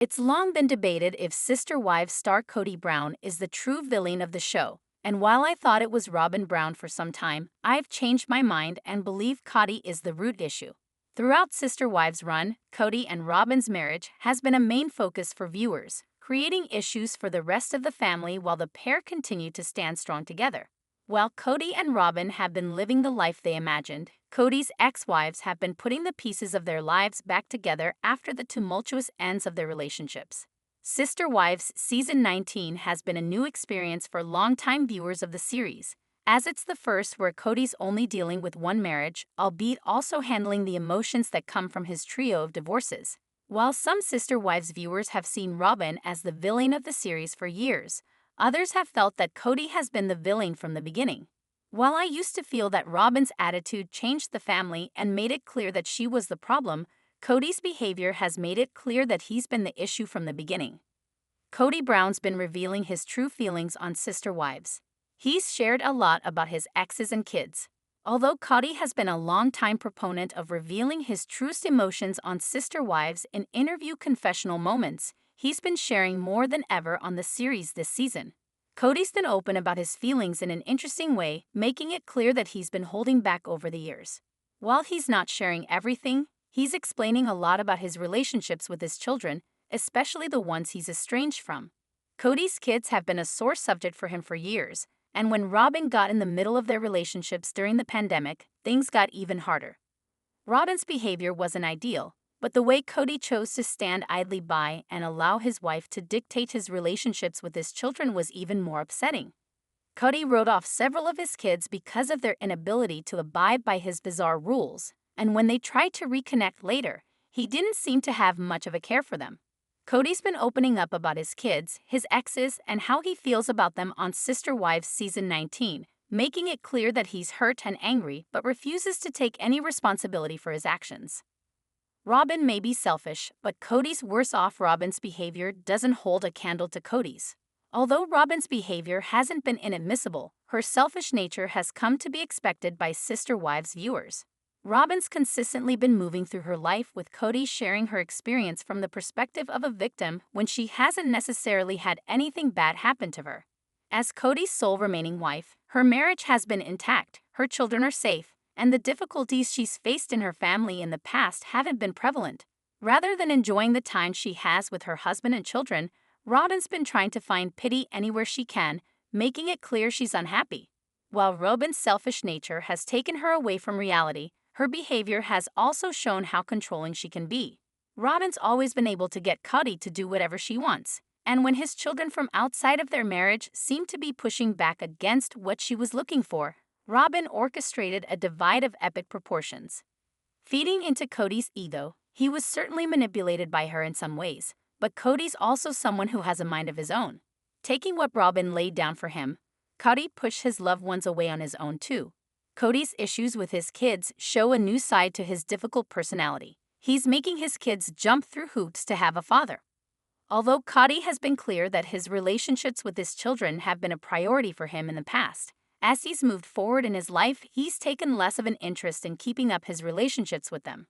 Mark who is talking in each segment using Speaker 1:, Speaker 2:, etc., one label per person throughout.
Speaker 1: It's long been debated if Sister Wives star Kody Brown is the true villain of the show, and while I thought it was Robyn Brown for some time, I've changed my mind and believe Kody is the root issue. Throughout Sister Wives' run, Kody and Robyn's marriage has been a main focus for viewers, creating issues for the rest of the family while the pair continue to stand strong together. While Kody and Robyn have been living the life they imagined, Kody's ex-wives have been putting the pieces of their lives back together after the tumultuous ends of their relationships. Sister Wives Season 19 has been a new experience for longtime viewers of the series, as it's the first where Kody's only dealing with one marriage, albeit also handling the emotions that come from his trio of divorces. While some Sister Wives viewers have seen Robyn as the villain of the series for years, others have felt that Kody has been the villain from the beginning. While I used to feel that Robyn's attitude changed the family and made it clear that she was the problem, Kody's behavior has made it clear that he's been the issue from the beginning. Kody Brown's been revealing his true feelings on Sister Wives. He's shared a lot about his exes and kids. Although Kody has been a long-time proponent of revealing his truest emotions on Sister Wives in interview confessional moments, he's been sharing more than ever on the series this season. Kody's been open about his feelings in an interesting way, making it clear that he's been holding back over the years. While he's not sharing everything, he's explaining a lot about his relationships with his children, especially the ones he's estranged from. Kody's kids have been a sore subject for him for years, and when Robyn got in the middle of their relationships during the pandemic, things got even harder. Robyn's behavior wasn't ideal, but the way Kody chose to stand idly by and allow his wife to dictate his relationships with his children was even more upsetting. Kody wrote off several of his kids because of their inability to abide by his bizarre rules, and when they tried to reconnect later, he didn't seem to have much of a care for them. Kody's been opening up about his kids, his exes, and how he feels about them on Sister Wives Season 19, making it clear that he's hurt and angry but refuses to take any responsibility for his actions. Robyn may be selfish, but Kody's worse off. Robyn's behavior doesn't hold a candle to Kody's. Although Robyn's behavior hasn't been inadmissible, her selfish nature has come to be expected by Sister Wives viewers. Robyn's consistently been moving through her life with Kody sharing her experience from the perspective of a victim when she hasn't necessarily had anything bad happen to her. As Kody's sole remaining wife, her marriage has been intact, her children are safe, and the difficulties she's faced in her family in the past haven't been prevalent. Rather than enjoying the time she has with her husband and children, Robyn's been trying to find pity anywhere she can, making it clear she's unhappy. While Robyn's selfish nature has taken her away from reality, her behavior has also shown how controlling she can be. Robyn's always been able to get Kody to do whatever she wants, and when his children from outside of their marriage seemed to be pushing back against what she was looking for, Robyn orchestrated a divide of epic proportions. Feeding into Kody's ego, he was certainly manipulated by her in some ways, but Kody's also someone who has a mind of his own. Taking what Robyn laid down for him, Kody pushed his loved ones away on his own too. Kody's issues with his kids show a new side to his difficult personality. He's making his kids jump through hoops to have a father. Although Kody has been clear that his relationships with his children have been a priority for him in the past, as he's moved forward in his life, he's taken less of an interest in keeping up his relationships with them.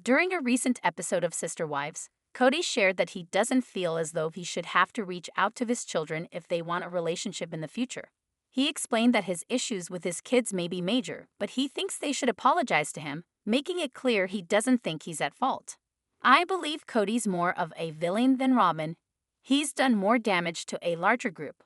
Speaker 1: During a recent episode of Sister Wives, Kody shared that he doesn't feel as though he should have to reach out to his children if they want a relationship in the future. He explained that his issues with his kids may be major, but he thinks they should apologize to him, making it clear he doesn't think he's at fault. I believe Kody's more of a villain than Robyn. He's done more damage to a larger group.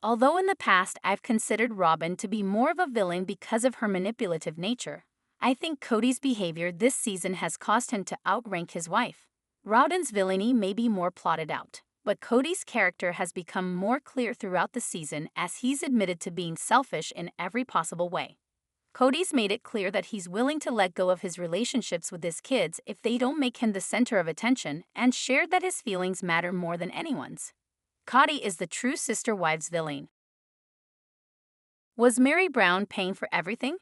Speaker 1: Although in the past I've considered Robyn to be more of a villain because of her manipulative nature, I think Kody's behavior this season has caused him to outrank his wife. Robyn's villainy may be more plotted out, but Kody's character has become more clear throughout the season as he's admitted to being selfish in every possible way. Kody's made it clear that he's willing to let go of his relationships with his kids if they don't make him the center of attention, and shared that his feelings matter more than anyone's. Kody is the true Sister Wives villain. Was Meri Brown paying for everything?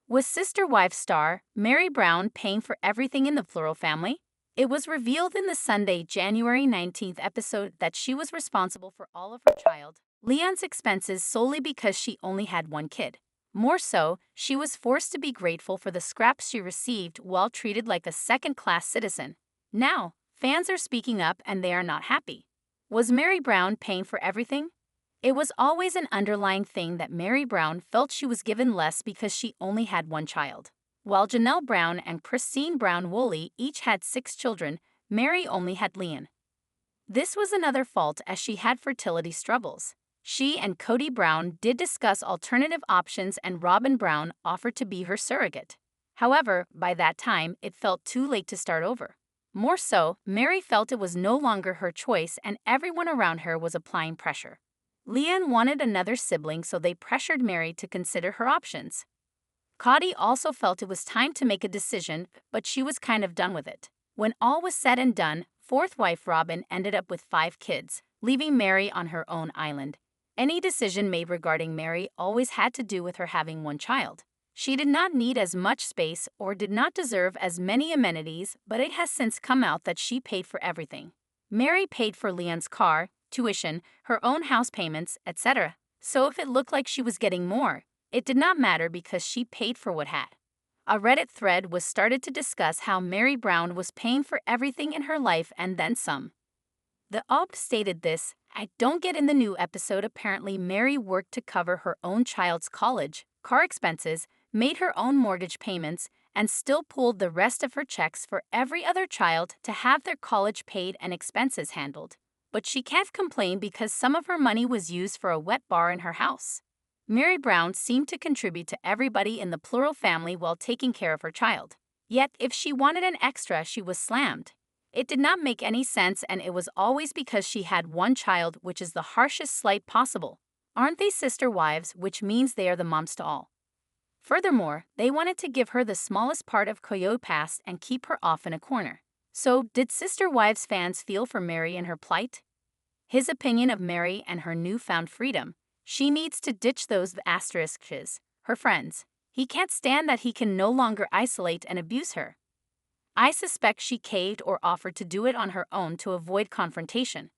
Speaker 1: Was Sister Wives star Meri Brown paying for everything in the Plural family? It was revealed in the Sunday, January 19th episode that she was responsible for all of her child Leon's expenses solely because she only had one kid. More so, she was forced to be grateful for the scraps she received while treated like a second-class citizen. Now, fans are speaking up and they are not happy. Was Mary Brown paying for everything? It was always an underlying thing that Mary Brown felt she was given less because she only had one child. While Janelle Brown and Christine Brown Woolley each had 6 children, Mary only had Leon. This was another fault as she had fertility struggles. She and Kody Brown did discuss alternative options and Robyn Brown offered to be her surrogate. However, by that time, it felt too late to start over. More so, Mary felt it was no longer her choice and everyone around her was applying pressure. Leon wanted another sibling, so they pressured Mary to consider her options. Kody also felt it was time to make a decision, but she was kind of done with it. When all was said and done, fourth wife Robyn ended up with 5 kids, leaving Mary on her own island. Any decision made regarding Mary always had to do with her having one child. She did not need as much space or did not deserve as many amenities, but it has since come out that she paid for everything. Mary paid for Leon's car, tuition, her own house payments, etc. So if it looked like she was getting more, it did not matter because she paid for what had. A Reddit thread was started to discuss how Mary Brown was paying for everything in her life and then some. The op stated this: "I don't get in the new episode. Apparently Mary worked to cover her own child's college, car expenses, made her own mortgage payments, and still pulled the rest of her checks for every other child to have their college paid and expenses handled. But she can't complain because some of her money was used for a wet bar in her house." Mary Brown seemed to contribute to everybody in the plural family while taking care of her child. Yet, if she wanted an extra, she was slammed. It did not make any sense, and it was always because she had one child, which is the harshest slight possible. Aren't they sister wives, which means they are the moms to all? Furthermore, they wanted to give her the smallest part of Coyote Pass and keep her off in a corner. So, did Sister Wives fans feel for Mary and her plight? His opinion of Mary and her newfound freedom: she needs to ditch those asterisks, her friends. He can't stand that he can no longer isolate and abuse her. I suspect she caved or offered to do it on her own to avoid confrontation.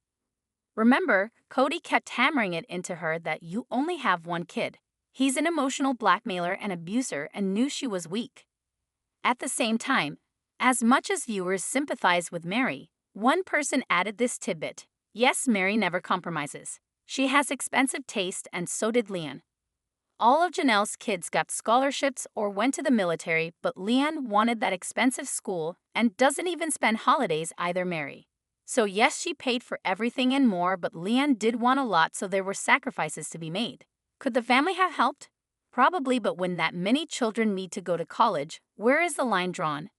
Speaker 1: Remember, Kody kept hammering it into her that you only have one kid. He's an emotional blackmailer and abuser and knew she was weak. At the same time, as much as viewers sympathize with Mary, one person added this tidbit: yes, Mary never compromises. She has expensive taste, and so did Leon. All of Janelle's kids got scholarships or went to the military, but Leon wanted that expensive school and doesn't even spend holidays either. Mary. So yes, she paid for everything and more, but Leon did want a lot, so there were sacrifices to be made. Could the family have helped? Probably, but when that many children need to go to college, where is the line drawn?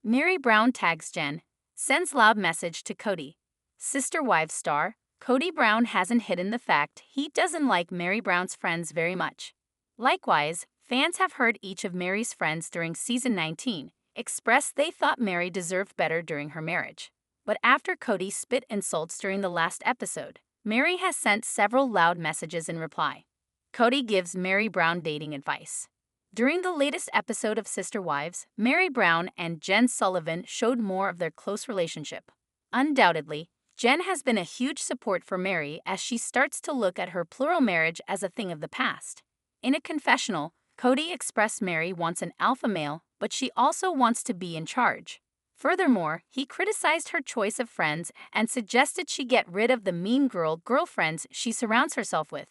Speaker 1: Mary Brown tags Jen, sends loud message to Kody. Sister Wives star Kody Brown hasn't hidden the fact he doesn't like Mary Brown's friends very much. Likewise, fans have heard each of Mary's friends during season 19 express they thought Mary deserved better during her marriage. But after Kody spit insults during the last episode, Mary has sent several loud messages in reply. Kody gives Mary Brown dating advice. During the latest episode of Sister Wives, Mary Brown and Jen Sullivan showed more of their close relationship. Undoubtedly, Jen has been a huge support for Mary as she starts to look at her plural marriage as a thing of the past. In a confessional, Kody expressed Mary wants an alpha male, but she also wants to be in charge. Furthermore, he criticized her choice of friends and suggested she get rid of the mean girlfriends she surrounds herself with.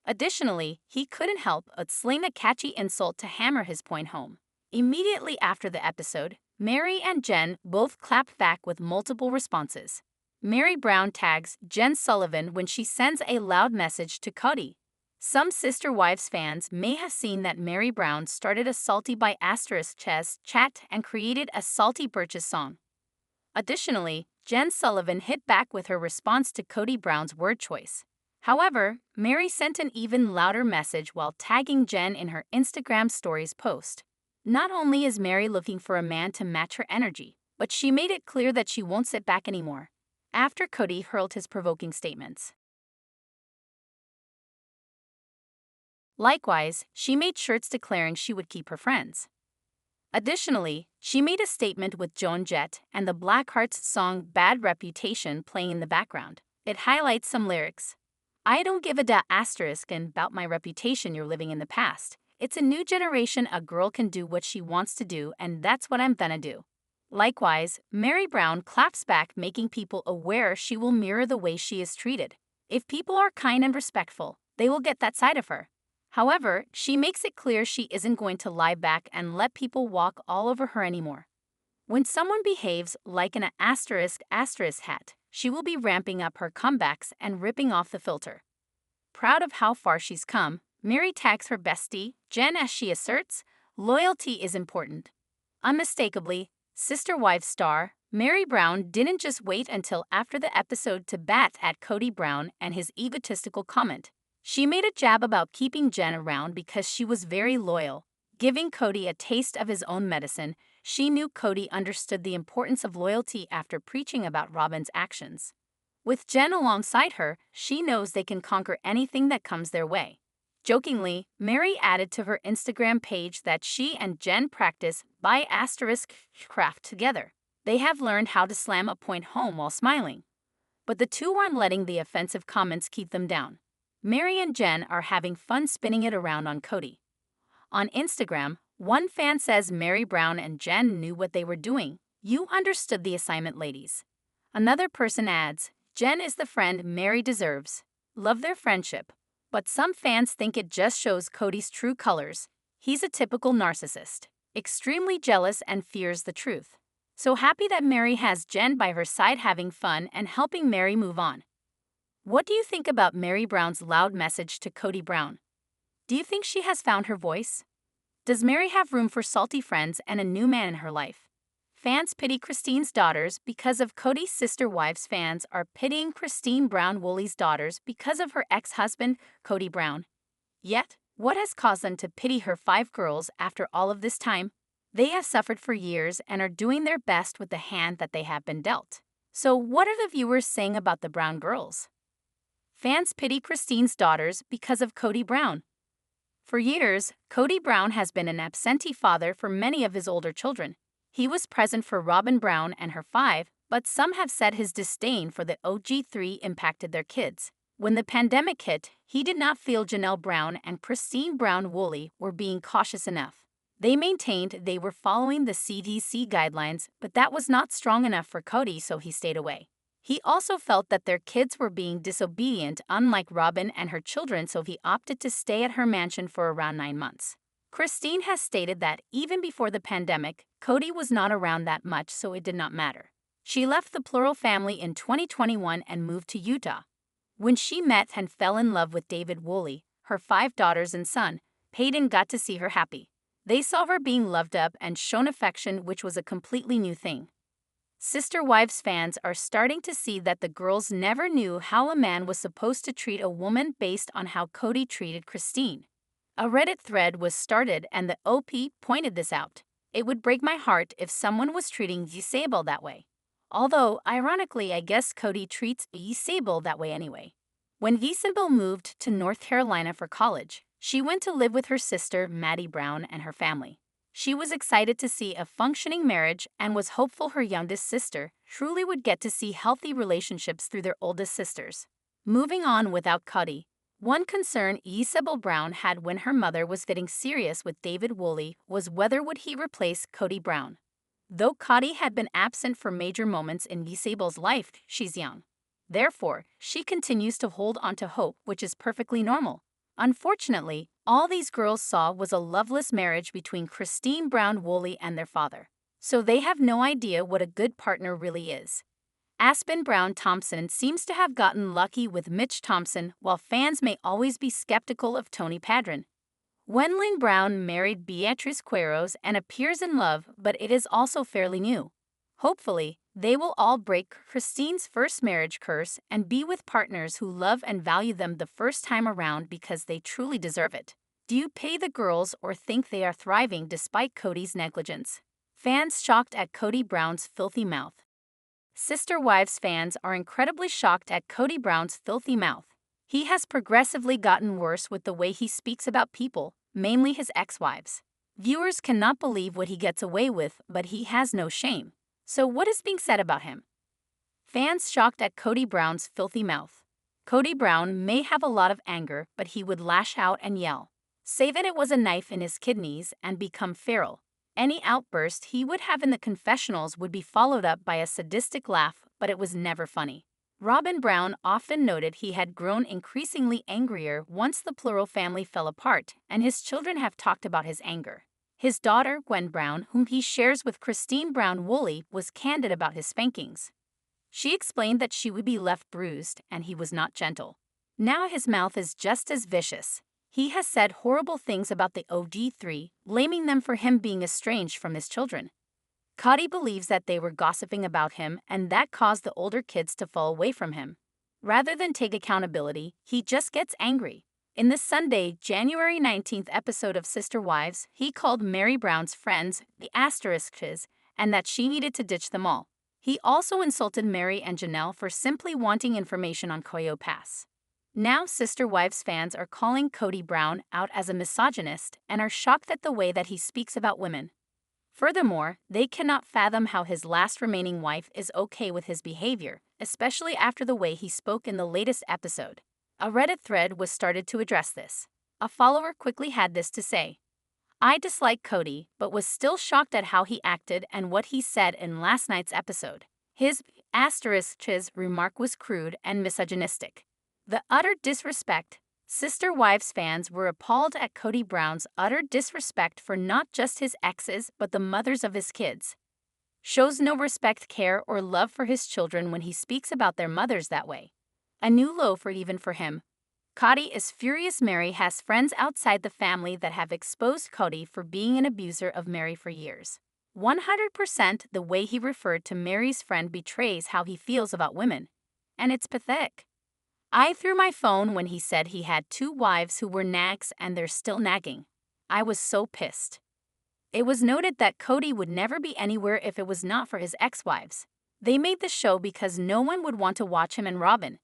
Speaker 1: Additionally, he couldn't help but sling a catchy insult to hammer his point home. Immediately after the episode, Mary and Jen both clapped back with multiple responses. Mary Brown tags Jen Sullivan when she sends a loud message to Kody. Some Sister Wives fans may have seen that Mary Brown started a Salty by Asterisk Chess chat and created a Salty Birches song. Additionally, Jen Sullivan hit back with her response to Kody Brown's word choice. However, Mary sent an even louder message while tagging Jen in her Instagram stories post. Not only is Mary looking for a man to match her energy, but she made it clear that she won't sit back anymore after Kody hurled his provoking statements. Likewise, she made shirts declaring she would keep her friends. Additionally, she made a statement with Joan Jett and the Blackhearts song Bad Reputation playing in the background. It highlights some lyrics. "I don't give a asterisk about my reputation, you're living in the past. It's a new generation, a girl can do what she wants to do, and that's what I'm gonna do." Likewise, Mary Brown claps back, making people aware she will mirror the way she is treated. If people are kind and respectful, they will get that side of her. However, she makes it clear she isn't going to lie back and let people walk all over her anymore. When someone behaves like an asterisk hat, she will be ramping up her comebacks and ripping off the filter. Proud of how far she's come, Mary tags her bestie, Jen, as she asserts, loyalty is important. Unmistakably, Sister Wives star Mary Brown didn't just wait until after the episode to bat at Kody Brown and his egotistical comment. She made a jab about keeping Jen around because she was very loyal. Giving Kody a taste of his own medicine, she knew Kody understood the importance of loyalty after preaching about Robyn's actions. With Jen alongside her, she knows they can conquer anything that comes their way. Jokingly, Mary added to her Instagram page that she and Jen practice craft together. They have learned how to slam a point home while smiling. But the two aren't letting the offensive comments keep them down. Mary and Jen are having fun spinning it around on Kody. On Instagram, one fan says Mary Brown and Jen knew what they were doing. You understood the assignment, ladies. Another person adds, Jen is the friend Mary deserves. Love their friendship. But some fans think it just shows Kody's true colors. He's a typical narcissist, extremely jealous and fears the truth. So happy that Mary has Jen by her side having fun and helping Mary move on. What do you think about Mary Brown's loud message to Kody Brown? Do you think she has found her voice? Does Mary have room for salty friends and a new man in her life? Fans pity Christine's daughters because of Kody's sister wives. Fans are pitying Christine Brown Woolley's daughters because of her ex-husband, Kody Brown. Yet, what has caused them to pity her 5 girls after all of this time? They have suffered for years and are doing their best with the hand that they have been dealt. So what are the viewers saying about the Brown girls? Fans pity Christine's daughters because of Kody Brown. For years, Kody Brown has been an absentee father for many of his older children. He was present for Robyn Brown and her 5, but some have said his disdain for the OG3 impacted their kids. When the pandemic hit, he did not feel Janelle Brown and Christine Brown Woolley were being cautious enough. They maintained they were following the CDC guidelines, but that was not strong enough for Kody, so he stayed away. He also felt that their kids were being disobedient, unlike Robyn and her children, so he opted to stay at her mansion for around 9 months. Christine has stated that even before the pandemic, Kody was not around that much, so it did not matter. She left the plural family in 2021 and moved to Utah. When she met and fell in love with David Woolley, her 5 daughters and son, Peyton got to see her happy. They saw her being loved up and shown affection, which was a completely new thing. Sister Wives fans are starting to see that the girls never knew how a man was supposed to treat a woman based on how Kody treated Christine. A Reddit thread was started and the OP pointed this out. It would break my heart if someone was treating Ysabel that way. Although, ironically, I guess Kody treats Ysabel that way anyway. When Ysabel moved to North Carolina for college, she went to live with her sister, Maddie Brown, and her family. She was excited to see a functioning marriage and was hopeful her youngest sister truly would get to see healthy relationships through their oldest sisters. Moving on without Kody. One concern Ysabel Brown had when her mother was getting serious with David Woolley was whether would he replace Kody Brown. Though Kody had been absent for major moments in Ysabel's life, she's young. Therefore, she continues to hold on to hope, which is perfectly normal. Unfortunately, all these girls saw was a loveless marriage between Christine Brown Woolley and their father. So they have no idea what a good partner really is. Aspen Brown Thompson seems to have gotten lucky with Mitch Thompson, while fans may always be skeptical of Tony Padron. Wenling Brown married Beatrice Quiros and appears in love, but it is also fairly new. Hopefully, they will all break Christine's first marriage curse and be with partners who love and value them the first time around because they truly deserve it. Do you pay the girls or think they are thriving despite Kody's negligence? Fans shocked at Kody Brown's filthy mouth. Sister Wives fans are incredibly shocked at Kody Brown's filthy mouth. He has progressively gotten worse with the way he speaks about people, mainly his ex-wives. Viewers cannot believe what he gets away with, but he has no shame. So what is being said about him? Fans shocked at Kody Brown's filthy mouth. Kody Brown may have a lot of anger, but he would lash out and yell, say that it was a knife in his kidneys, and become feral. Any outburst he would have in the confessionals would be followed up by a sadistic laugh, but it was never funny. Robyn Brown often noted he had grown increasingly angrier once the plural family fell apart, and his children have talked about his anger. His daughter, Gwen Brown, whom he shares with Christine Brown Woolley, was candid about his spankings. She explained that she would be left bruised, and he was not gentle. Now his mouth is just as vicious. He has said horrible things about the OG3, blaming them for him being estranged from his children. Kody believes that they were gossiping about him and that caused the older kids to fall away from him. Rather than take accountability, he just gets angry. In the Sunday, January 19th episode of Sister Wives, he called Mary Brown's friends the asterisks and that she needed to ditch them all. He also insulted Mary and Janelle for simply wanting information on Koyo Pass. Now Sister Wives fans are calling Kody Brown out as a misogynist and are shocked at the way that he speaks about women. Furthermore, they cannot fathom how his last remaining wife is okay with his behavior, especially after the way he spoke in the latest episode. A Reddit thread was started to address this. A follower quickly had this to say: "I dislike Kody, but was still shocked at how he acted and what he said in last night's episode. His ****** remark was crude and misogynistic. The utter disrespect." Sister Wives fans were appalled at Kody Brown's utter disrespect for not just his exes but the mothers of his kids. Shows no respect, care, or love for his children when he speaks about their mothers that way. A new low even for him. Kody is furious. Mary has friends outside the family that have exposed Kody for being an abuser of Mary for years. 100% the way he referred to Mary's friend betrays how he feels about women. And it's pathetic. I threw my phone when he said he had 2 wives who were nags and they're still nagging. I was so pissed. It was noted that Kody would never be anywhere if it was not for his ex-wives. They made the show because no one would want to watch him and Robyn.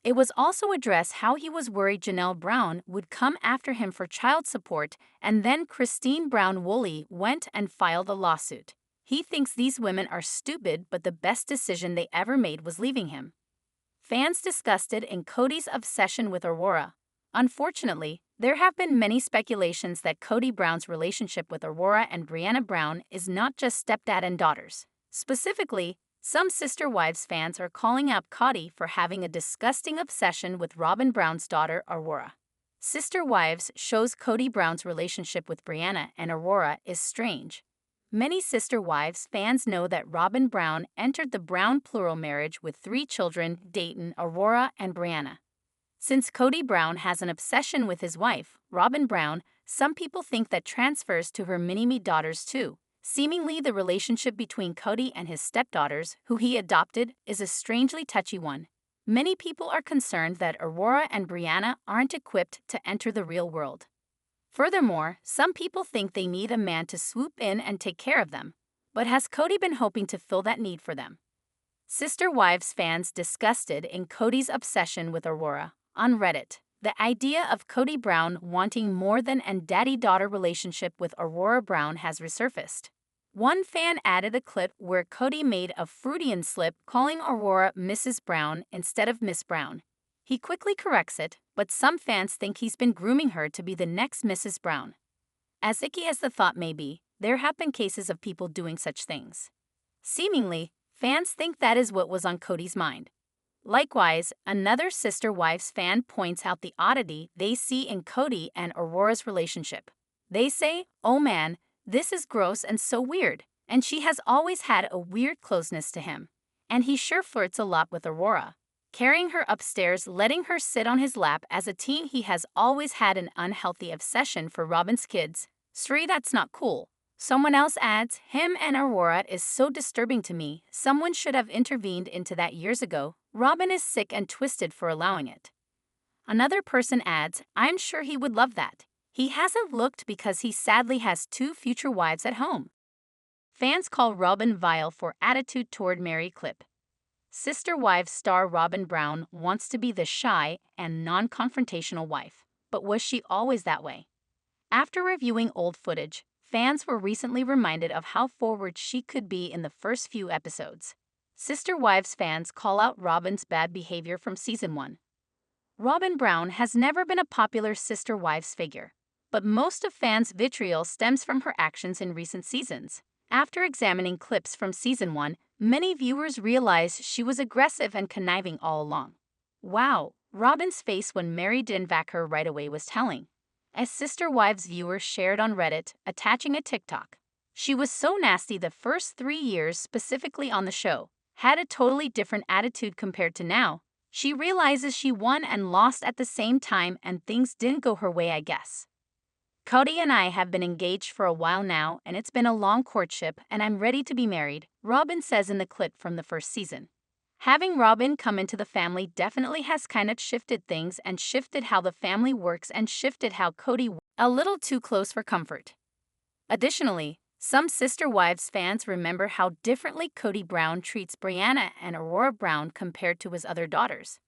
Speaker 1: It was also addressed how he was worried Janelle Brown would come after him for child support, and then Christine Brown Woolley went and filed a lawsuit. He thinks these women are stupid, but the best decision they ever made was leaving him. Fans disgusted in Kody's obsession with Aurora. Unfortunately, there have been many speculations that Kody Brown's relationship with Aurora and Brianna Brown is not just stepdad and daughters. Specifically, some Sister Wives fans are calling out Kody for having a disgusting obsession with Robyn Brown's daughter, Aurora. Sister Wives shows Kody Brown's relationship with Brianna and Aurora is strange. Many Sister Wives fans know that Robyn Brown entered the Brown plural marriage with 3 children, Dayton, Aurora, and Brianna. Since Kody Brown has an obsession with his wife, Robyn Brown, some people think that transfers to her mini-me daughters too. Seemingly, the relationship between Kody and his stepdaughters, who he adopted, is a strangely touchy one. Many people are concerned that Aurora and Brianna aren't equipped to enter the real world. Furthermore, some people think they need a man to swoop in and take care of them. But has Kody been hoping to fill that need for them? Sister Wives fans disgusted in Kody's obsession with Aurora. On Reddit, the idea of Kody Brown wanting more than a daddy-daughter relationship with Aurora Brown has resurfaced. One fan added a clip where Kody made a Freudian slip calling Aurora Mrs. Brown instead of Miss Brown. He quickly corrects it, but some fans think he's been grooming her to be the next Mrs. Brown. As icky as the thought may be, there have been cases of people doing such things. Seemingly, fans think that is what was on Kody's mind. Likewise, another Sister Wives fan points out the oddity they see in Kody and Aurora's relationship. They say, "Oh man, this is gross and so weird, and she has always had a weird closeness to him. And he sure flirts a lot with Aurora. Carrying her upstairs, letting her sit on his lap. As a teen, he has always had an unhealthy obsession for Robyn's kids. Sri, that's not cool." Someone else adds, "Him and Aurora is so disturbing to me. Someone should have intervened into that years ago. Robyn is sick and twisted for allowing it." Another person adds, "I'm sure he would love that. He hasn't looked because he sadly has 2 future wives at home." Fans call Robyn vile for attitude toward Mary clip. Sister Wives star Robyn Brown wants to be the shy and non-confrontational wife, but was she always that way? After reviewing old footage, fans were recently reminded of how forward she could be in the first few episodes. Sister Wives fans call out Robyn's bad behavior from season 1. Robyn Brown has never been a popular Sister Wives figure. but most of fans' vitriol stems from her actions in recent seasons. After examining clips from season 1, many viewers realize she was aggressive and conniving all along. Wow, Robyn's face when Mary didn't back her right away was telling. As Sister Wives viewers shared on Reddit, attaching a TikTok. She was so nasty the first 3 years specifically on the show, had a totally different attitude compared to now. She realizes she won and lost at the same time and things didn't go her way, I guess. Kody and I have been engaged for a while now and it's been a long courtship and I'm ready to be married, Robyn says in the clip from the first season. Having Robyn come into the family definitely has kind of shifted things and shifted how the family works and shifted how Kody works a little too close for comfort. Additionally, some Sister Wives fans remember how differently Kody Brown treats Brianna and Aurora Brown compared to his other daughters.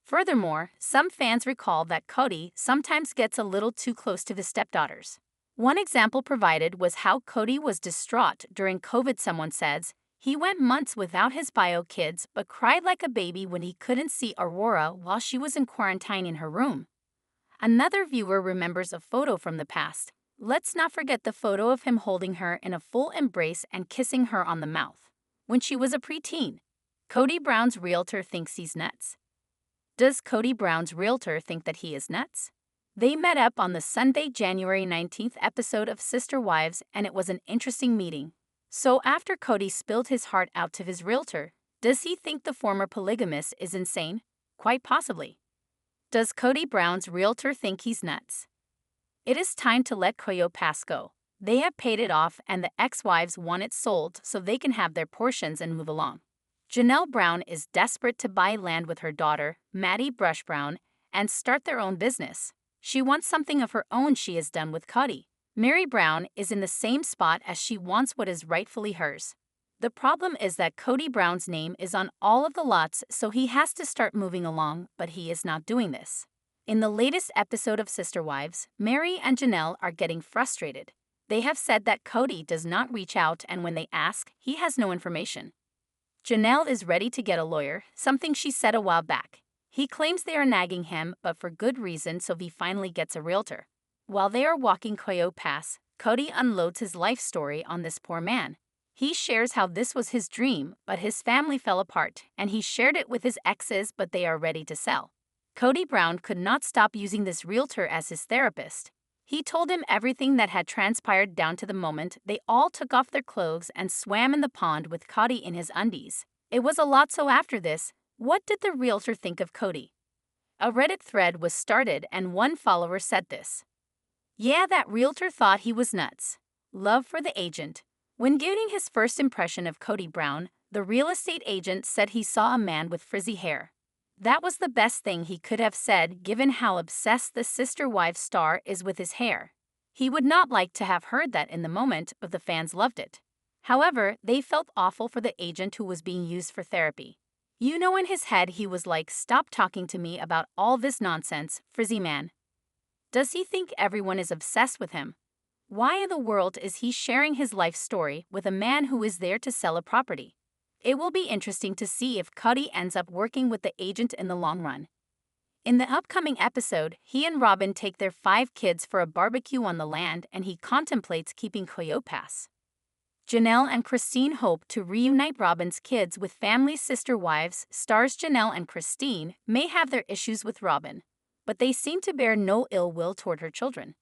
Speaker 1: Furthermore, some fans recall that Kody sometimes gets a little too close to his stepdaughters. One example provided was how Kody was distraught during COVID. Someone says, he went months without his bio kids but cried like a baby when he couldn't see Aurora while she was in quarantine in her room. Another viewer remembers a photo from the past. Let's not forget the photo of him holding her in a full embrace and kissing her on the mouth. When she was a preteen. Kody Brown's realtor thinks he's nuts. Does Kody Brown's realtor think that he is nuts? They met up on the Sunday, January 19th episode of Sister Wives and it was an interesting meeting. So after Kody spilled his heart out to his realtor, does he think the former polygamist is insane? Quite possibly. Does Kody Brown's realtor think he's nuts? It is time to let Koyo Pass go. They have paid it off and the ex-wives want it sold so they can have their portions and move along. Janelle Brown is desperate to buy land with her daughter, Maddie Brush Brown, and start their own business. She wants something of her own. She is done with Kody. Mary Brown is in the same spot as she wants what is rightfully hers. The problem is that Kody Brown's name is on all of the lots, so he has to start moving along, but he is not doing this. In the latest episode of Sister Wives, Mary and Janelle are getting frustrated. They have said that Kody does not reach out and when they ask, he has no information. Janelle is ready to get a lawyer, something she said a while back. He claims they are nagging him, but for good reason, so he finally gets a realtor. While they are walking Koyo Pass, Kody unloads his life story on this poor man. He shares how this was his dream, but his family fell apart, and he shared it with his exes, but they are ready to sell. Kody Brown could not stop using this realtor as his therapist. He told him everything that had transpired down to the moment they all took off their clothes and swam in the pond with Kody in his undies. It was a lot. So after this, what did the realtor think of Kody? A Reddit thread was started and one follower said this. Yeah, that realtor thought he was nuts. Love for the agent. When giving his first impression of Kody Brown, the real estate agent said he saw a man with frizzy hair. That was the best thing he could have said given how obsessed the Sister Wives star is with his hair. He would not like to have heard that in the moment, but the fans loved it. However, they felt awful for the agent who was being used for therapy. You know, in his head he was like, stop talking to me about all this nonsense, frizzy man. Does he think everyone is obsessed with him? Why in the world is he sharing his life story with a man who is there to sell a property? It will be interesting to see if Kody ends up working with the agent in the long run. In the upcoming episode, he and Robyn take their 5 kids for a barbecue on the land and he contemplates keeping Koyo Pass. Janelle and Christine hope to reunite Robyn's kids with family. Sister Wives stars Janelle and Christine may have their issues with Robyn, but they seem to bear no ill will toward her children.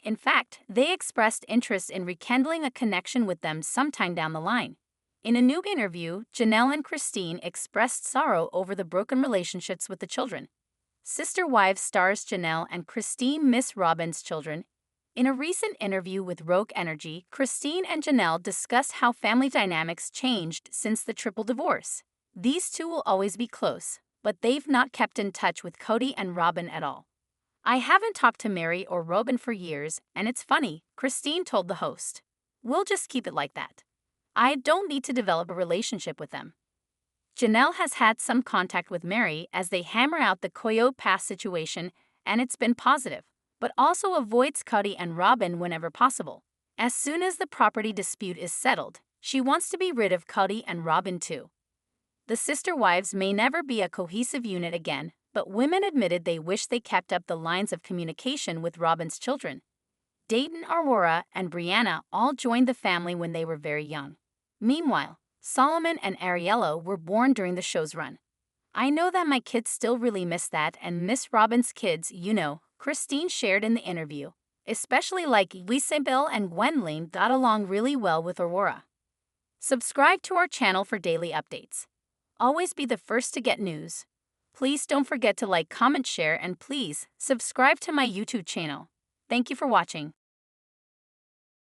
Speaker 1: In fact, they expressed interest in rekindling a connection with them sometime down the line. In a new interview, Janelle and Christine expressed sorrow over the broken relationships with the children. Sister Wives stars Janelle and Christine miss Robyn's children. In a recent interview with Rogue Energy, Christine and Janelle discussed how family dynamics changed since the triple divorce. These two will always be close, but they've not kept in touch with Kody and Robyn at all. I haven't talked to Mary or Robyn for years, and it's funny, Christine told the host. We'll just keep it like that. I don't need to develop a relationship with them. Janelle has had some contact with Mary as they hammer out the Koyo Pass situation, and it's been positive, but also avoids Kody and Robyn whenever possible. As soon as the property dispute is settled, she wants to be rid of Kody and Robyn too. The Sister Wives may never be a cohesive unit again, but women admitted they wish they kept up the lines of communication with Robyn's children. Dayton, Aurora, and Brianna all joined the family when they were very young. Meanwhile, Solomon and Ariello were born during the show's run. I know that my kids still really miss that and miss Robyn's kids, Christine shared in the interview. Especially like Isabel and Gwendolyn got along really well with Aurora. Subscribe to our channel for daily updates. Always be the first to get news. Please don't forget to like, comment, share, and please subscribe to my YouTube channel. Thank you for watching.